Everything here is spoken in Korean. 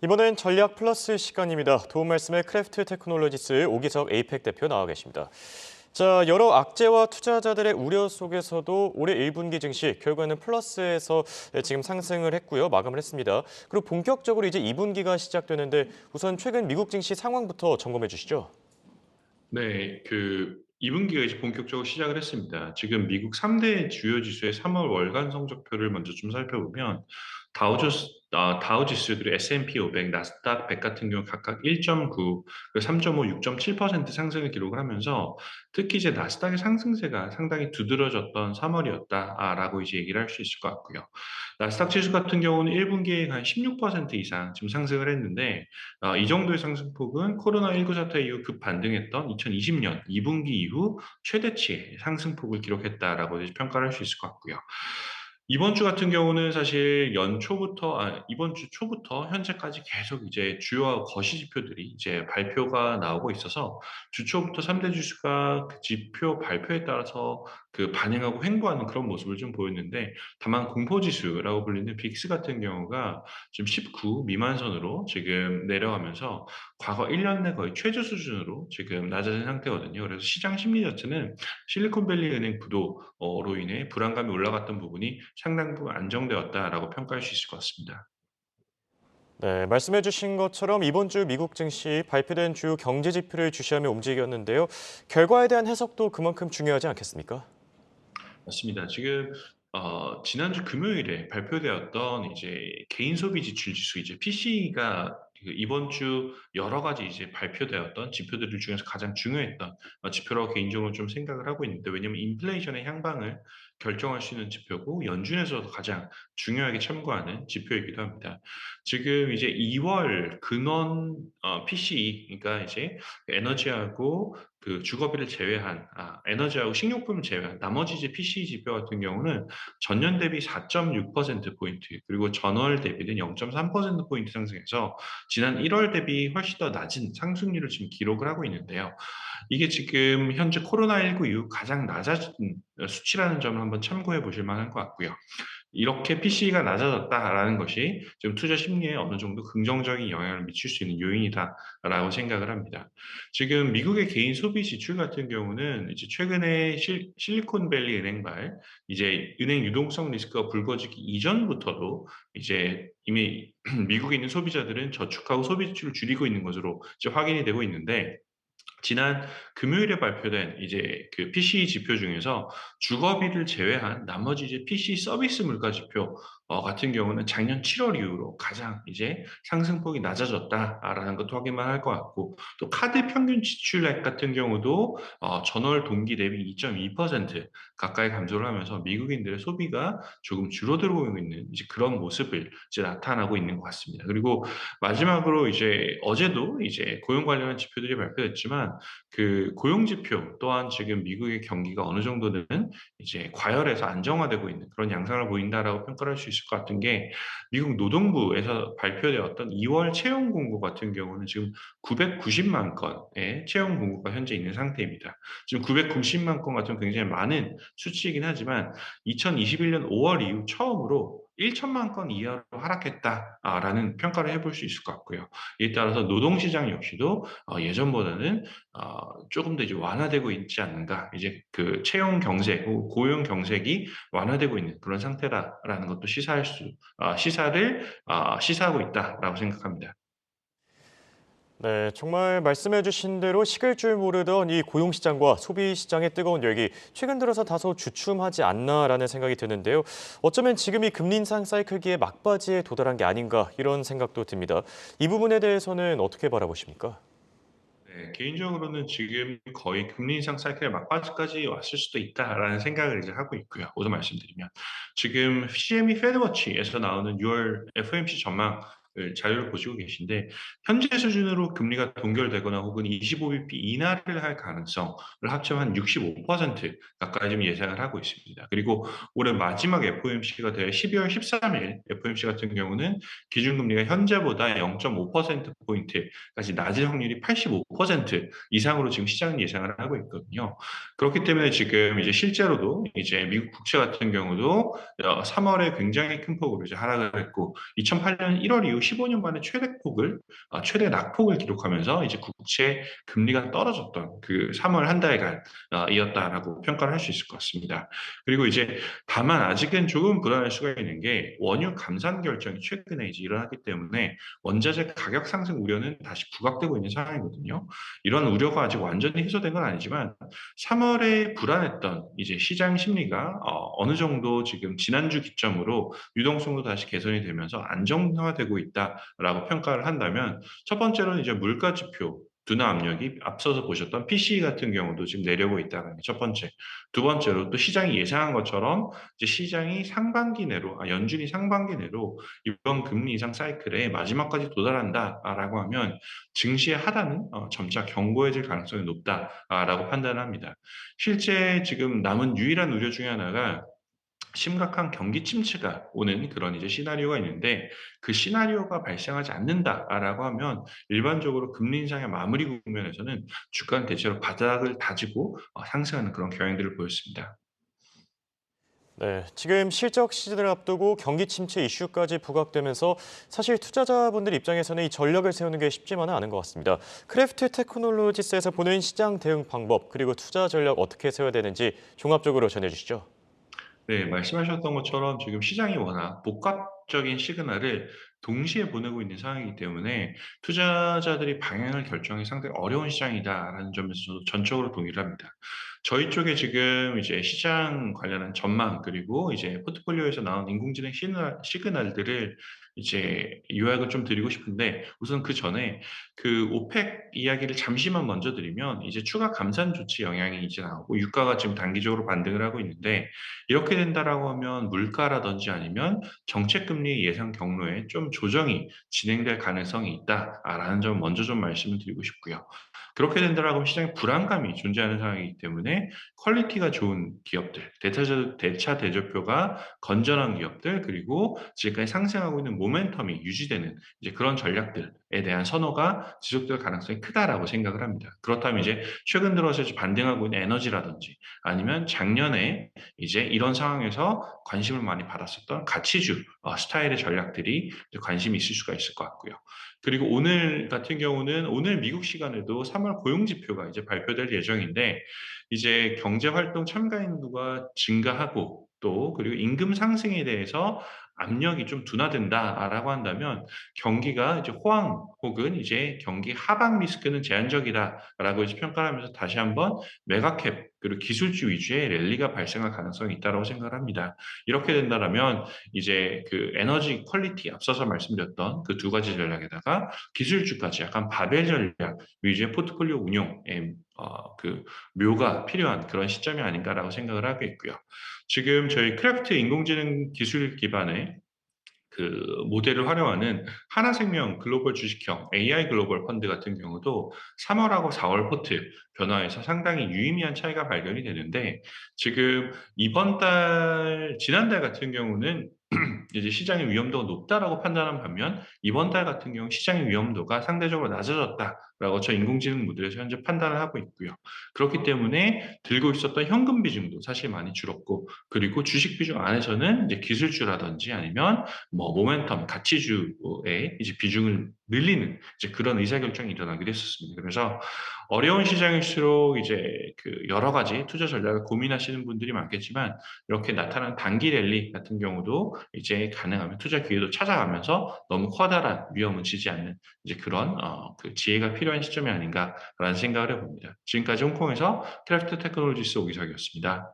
이번엔 전략 플러스 시간입니다. 도움 말씀에 크래프트 테크놀로지스 오기석 에이펙 대표 나와 계십니다. 자, 여러 악재와 투자자들의 우려 속에서도 올해 1분기 증시 결과는 플러스에서 지금 상승을 했고요. 마감을 했습니다. 그리고 본격적으로 이제 2분기가 시작되는데 우선 최근 미국 증시 상황부터 점검해 주시죠. 네. 2분기가 이제 본격적으로 시작을 했습니다. 지금 미국 3대 주요 지수의 3월 월간 성적표를 먼저 좀 살펴보면 다우 지수들이 S&P 500, 나스닥 100 같은 경우 각각 1.9, 3.5, 6.7% 상승을 기록을 하면서 특히 이제 나스닥의 상승세가 상당히 두드러졌던 3 월이었다라고 이제 얘기를 할 수 있을 것 같고요. 나스닥 지수 같은 경우는 1 분기에 한 16% 이상 지금 상승을 했는데 이 정도의 상승폭은 코로나19 사태 이후 급반등했던 2020년 2분기 이후 최대치의 상승폭을 기록했다라고 이제 평가를 할 수 있을 것 같고요. 이번 주 같은 경우는 사실 이번 주 초부터 현재까지 계속 이제 주요 거시 지표들이 이제 발표가 나오고 있어서 주 초부터 3대 지수가 그 지표 발표에 따라서 반영하고 횡보하는 그런 모습을 좀 보였는데, 다만 공포지수라고 불리는 빅스 같은 경우가 지금 19 미만선으로 지금 내려가면서 과거 1년 내 거의 최저 수준으로 지금 낮아진 상태거든요. 그래서 시장 심리 자체는 실리콘밸리 은행 부도로 인해 불안감이 올라갔던 부분이 상당 부분 안정되었다라고 평가할 수 있을 것 같습니다. 네, 말씀해 주신 것처럼 이번 주 미국 증시 발표된 주요 경제 지표를 주시하며 움직였는데요. 결과에 대한 해석도 그만큼 중요하지 않겠습니까? 맞습니다. 지금 지난주 금요일에 발표되었던 이제 개인 소비 지출 지수, 이제 PCE가 이번 주 여러 가지 이제 발표되었던 지표들 중에서 가장 중요했던 지표라고 개인적으로 좀 생각을 하고 있는데, 왜냐면 인플레이션의 향방을 결정할 수 있는 지표고 연준에서도 가장 중요하게 참고하는 지표이기도 합니다. 지금 이제 2월 근원 PCE, 그러니까 이제 에너지하고 주거비를 제외한, 에너지하고 식료품을 제외한 나머지 이제 PCE 지표 같은 경우는 전년 대비 4.6% 포인트, 그리고 전월 대비는 0.3% 포인트 상승해서 지난 1월 대비 훨씬 더 낮은 상승률을 지금 기록을 하고 있는데요. 이게 지금 현재 코로나19 이후 가장 낮아진 수치라는 점을 한번 참고해 보실 만할 것 같고요. 이렇게 PC가 낮아졌다라는 것이 지금 투자 심리에 어느 정도 긍정적인 영향을 미칠 수 있는 요인이다라고 생각을 합니다. 지금 미국의 개인 소비 지출 같은 경우는 이제 최근에 실리콘밸리 은행발 이제 은행 유동성 리스크가 불거지기 이전부터도 이제 이미 미국에 있는 소비자들은 저축하고 소비 지출을 줄이고 있는 것으로 이제 확인이 되고 있는데, 지난 금요일에 발표된 이제 PCE 지표 중에서 주거비를 제외한 나머지 이제 PC 서비스 물가 지표 같은 경우는 작년 7월 이후로 가장 이제 상승폭이 낮아졌다라는 것도 확인만 할 것 같고, 또 카드 평균 지출액 같은 경우도 전월 동기 대비 2.2% 가까이 감소를 하면서 미국인들의 소비가 조금 줄어들고 있는 이제 그런 모습을 이제 나타나고 있는 것 같습니다. 그리고 마지막으로 이제 어제도 이제 고용 관련한 지표들이 발표됐지만 고용 지표 또한 지금 미국의 경기가 어느 정도는 이제 과열해서 안정화되고 있는 그런 양상을 보인다라고 평가를 할 수 있을 것 같은 게, 미국 노동부에서 발표되었던 2월 채용 공고 같은 경우는 지금 990만 건의 채용 공고가 현재 있는 상태입니다. 지금 990만 건 같은 굉장히 많은 수치이긴 하지만 2021년 5월 이후 처음으로 1천만 건 이하로 하락했다라는 평가를 해볼 수 있을 것 같고요. 이에 따라서 노동시장 역시도 예전보다는 조금 더 이제 완화되고 있지 않는가. 이제 채용 경색 혹은 고용 경색이 완화되고 있는 그런 상태다라는 것도 시사하고 있다라고 생각합니다. 네, 정말 말씀해 주신 대로 식을 줄 모르던 이 고용시장과 소비시장의 뜨거운 열기, 최근 들어서 다소 주춤하지 않나라는 생각이 드는데요. 어쩌면 지금이 금리 인상 사이클기의 막바지에 도달한 게 아닌가 이런 생각도 듭니다. 이 부분에 대해서는 어떻게 바라보십니까? 네. 개인적으로는 지금 거의 금리 인상 사이클의 막바지까지 왔을 수도 있다라는 생각을 이제 하고 있고요. 우선 말씀드리면 지금 CME 페드워치에서 나오는 6월 FOMC 전망을 자료를 보시고 계신데, 현재 수준으로 금리가 동결되거나 혹은 25bp 인하를 할 가능성을 합치면 한 65% 가까이 좀 예상을 하고 있습니다. 그리고 올해 마지막 FOMC가 될 12월 13일 FOMC 같은 경우는 기준금리가 현재보다 0.5% 포인트까지 낮을 확률이 85% 이상으로 지금 시장은 예상을 하고 있거든요. 그렇기 때문에 지금 이제 실제로도 이제 미국 국채 같은 경우도 3 월에 굉장히 큰 폭으로 이제 하락을 했고, 2008년 1월 이후 그리고 15년 만에 최대 낙폭을 기록하면서 이제 국채 금리가 떨어졌던 그 3월 한 달간 이었다라고 평가를 할 수 있을 것 같습니다. 그리고 이제 다만 아직은 조금 불안할 수가 있는 게 원유 감산 결정이 최근에 이제 일어났기 때문에 원자재 가격 상승 우려는 다시 부각되고 있는 상황이거든요. 이런 우려가 아직 완전히 해소된 건 아니지만 3월에 불안했던 이제 시장 심리가 어느 정도 지금 지난주 기점으로 유동성도 다시 개선이 되면서 안정화되고 있다라고 평가를 한다면 첫 번째로는 이제 물가 지표 둔화 압력이 앞서서 보셨던 PCE 같은 경우도 지금 내려오고 있다는 게 첫 번째. 두 번째로 또 시장이 예상한 것처럼 이제 시장이 연준이 상반기 내로 이번 금리 인상 사이클의 마지막까지 도달한다라고 하면 증시의 하단은 점차 견고해질 가능성이 높다라고 판단을 합니다. 실제 지금 남은 유일한 우려 중에 하나가 심각한 경기 침체가 오는 그런 이제 시나리오가 있는데 그 시나리오가 발생하지 않는다라고 하면 일반적으로 금리 인상의 마무리 국면에서는 주가는 대체로 바닥을 다지고 상승하는 그런 경향들을 보였습니다. 네, 지금 실적 시즌을 앞두고 경기 침체 이슈까지 부각되면서 사실 투자자분들 입장에서는 이 전략을 세우는 게 쉽지만은 않은 것 같습니다. 크래프트 테크놀로지스에서 보는 시장 대응 방법 그리고 투자 전략 어떻게 세워야 되는지 종합적으로 전해주시죠. 네, 말씀하셨던 것처럼 지금 시장이 워낙 복합적인 시그널을 동시에 보내고 있는 상황이기 때문에 투자자들이 방향을 결정하기 상당히 어려운 시장이다라는 점에서 저도 전적으로 동의를 합니다. 저희 쪽에 지금 이제 시장 관련한 전망 그리고 이제 포트폴리오에서 나온 인공지능 시그널들을 이제 요약을 좀 드리고 싶은데 우선 그 전에 그 오펙 이야기를 잠시만 먼저 드리면 이제 추가 감산 조치 영향이 이제 나오고 유가가 지금 단기적으로 반등을 하고 있는데 이렇게 된다라고 하면 물가라든지 아니면 정책 금리 예상 경로에 좀 조정이 진행될 가능성이 있다라는 점 먼저 좀 말씀을 드리고 싶고요. 그렇게 된다라고 하면 시장에 불안감이 존재하는 상황이기 때문에 퀄리티가 좋은 기업들, 대차 대조표가 건전한 기업들, 그리고 지금까지 상승하고 있는 모멘텀이 유지되는 이제 그런 전략들에 대한 선호가 지속될 가능성이 크다라고 생각을 합니다. 그렇다면 이제 최근 들어서 이제 반등하고 있는 에너지라든지 아니면 작년에 이제 이런 상황에서 관심을 많이 받았었던 가치주 스타일의 전략들이 이제 관심이 있을 수가 있을 것 같고요. 그리고 오늘 같은 경우는 오늘 미국 시간에도 3월 고용 지표가 이제 발표될 예정인데 이제 경제 활동 참가 인구가 증가하고 또 그리고 임금 상승에 대해서 압력이 좀 둔화된다라고 한다면 경기가 이제 호황 혹은 이제 경기 하방 리스크는 제한적이다라고 이제 평가를 하면서 다시 한번 메가캡 그리고 기술주 위주의 랠리가 발생할 가능성이 있다고 생각을 합니다. 이렇게 된다라면 이제 그 에너지 퀄리티 앞서서 말씀드렸던 그 두 가지 전략에다가 기술주까지 약간 바벨 전략 위주의 포트폴리오 운용에 그 묘가 필요한 그런 시점이 아닌가라고 생각을 하고 있고요. 지금 저희 크래프트 인공지능 기술 기반의 그 모델을 활용하는 하나생명 글로벌 주식형 AI 글로벌 펀드 같은 경우도 3월하고 4월 포트 변화에서 상당히 유의미한 차이가 발견이 되는데 지금 지난달 같은 경우는 이제 시장의 위험도가 높다라고 판단한 반면 이번 달 같은 경우 시장의 위험도가 상대적으로 낮아졌다라고 저 인공지능 모델에서 현재 판단을 하고 있고요. 그렇기 때문에 들고 있었던 현금 비중도 사실 많이 줄었고 그리고 주식 비중 안에서는 이제 기술주라든지 아니면 뭐 모멘텀 가치주의 이제 비중을 늘리는 이제 그런 의사결정이 일어나기도 했었습니다. 그래서 어려운 시장일수록 이제 그 여러 가지 투자 전략을 고민하시는 분들이 많겠지만 이렇게 나타난 단기 랠리 같은 경우도 이제 가능하면 투자 기회도 찾아가면서 너무 커다란 위험은 지지 않는 이제 그런 그 지혜가 필요한 시점이 아닌가라는 생각을 해봅니다. 지금까지 홍콩에서 크래프트 테크놀로지스 오기석이었습니다.